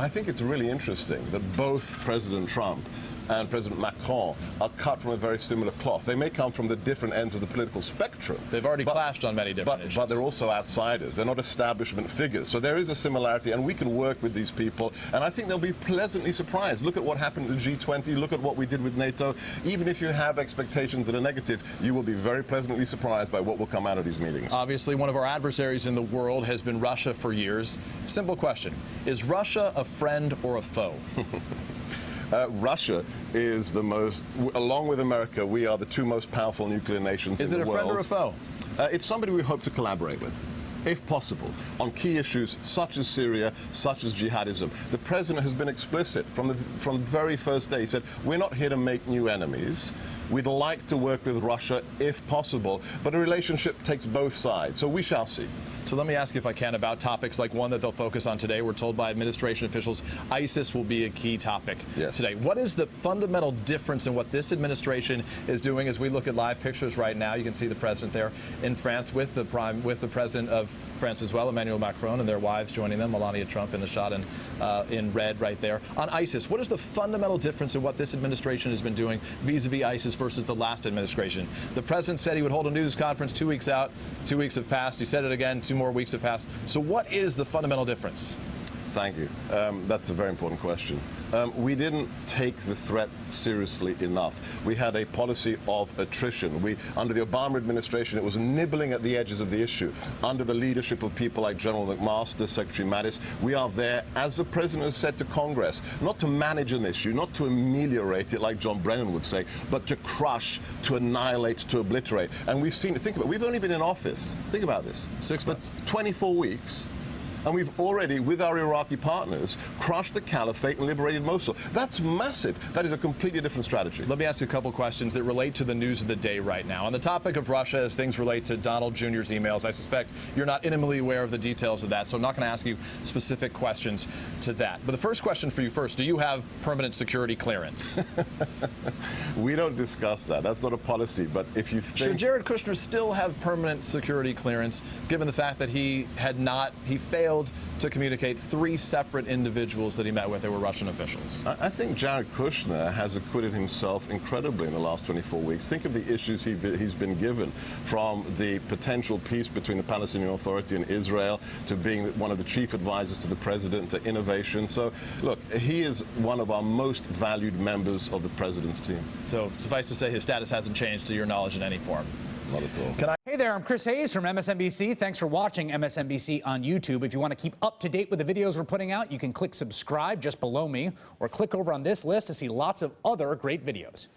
I think it's really interesting that both President Trump and President Macron are cut from a very similar cloth. They may come from the different ends of the political spectrum. They've already clashed on many different issues. But they're also outsiders. They're not establishment figures. So there is a similarity, and we can work with these people, and I think they'll be pleasantly surprised. Look at what happened at the G20. Look at what we did with NATO. Even if you have expectations that are negative, you will be very pleasantly surprised by what will come out of these meetings. Obviously, one of our adversaries in the world has been Russia for years. Simple question. Is Russia a friend or a foe? Russia is the most, along with America, we are the two most powerful nuclear nations in the world. Is it a friend or a foe? It's somebody we hope to collaborate with, if possible, on key issues such as Syria, such as jihadism. The president has been explicit from the very first day. He said, we're not here to make new enemies. We'd like to work with Russia if possible, but a relationship takes both sides, so we shall see. So let me ask you, if I can, about topics like one that they'll focus on today. We're told by administration officials ISIS will be a key topic today. What is the fundamental difference in what this administration is doing? As we look at live pictures right now, you can see the president there in France with the president of France as well, Emmanuel Macron, and their wives joining them, Melania Trump in the shot in red right there. On ISIS, what is the fundamental difference in what this administration has been doing vis-a-vis ISIS versus the last administration? The president said he would hold a news conference 2 weeks out. 2 weeks have passed. He said it again. 2 more weeks have passed. So what is the fundamental difference? Thank you. That's a very important question. We didn't take the threat seriously enough. We had a policy of attrition. Under the Obama administration, it was nibbling at the edges of the issue. Under the leadership of people like General McMaster, Secretary Mattis, we are there, as the president has said to Congress, not to manage an issue, not to ameliorate it like John Brennan would say, but to crush, to annihilate, to obliterate. And we've seen it. Think about it. We've only been in office. Think about this. 6 months. 24 weeks. And we've already, with our Iraqi partners, crushed the caliphate and liberated Mosul. That's massive. That is a completely different strategy. Let me ask you a couple questions that relate to the news of the day right now. On the topic of Russia, as things relate to Donald Jr.'s emails, I suspect you're not intimately aware of the details of that, so I'm not going to ask you specific questions to that. But the first question for you first, do you have permanent security clearance? We don't discuss that. That's not a policy. But if you think... Should Jared Kushner still have permanent security clearance, given the fact that he failed to communicate 3 separate individuals that he met with that were Russian officials? I think Jared Kushner has acquitted himself incredibly in the last 24 weeks. Think of the issues he's been given, from the potential peace between the Palestinian Authority and Israel, to being one of the chief advisors to the president, to innovation. So, look, he is one of our most valued members of the president's team. So, suffice to say, his status hasn't changed to your knowledge in any form? Not at all. Hey there, I'm Chris Hayes from MSNBC. Thanks for watching MSNBC on YouTube. If you want to keep up to date with the videos we're putting out, you can click subscribe just below me, or click over on this list to see lots of other great videos.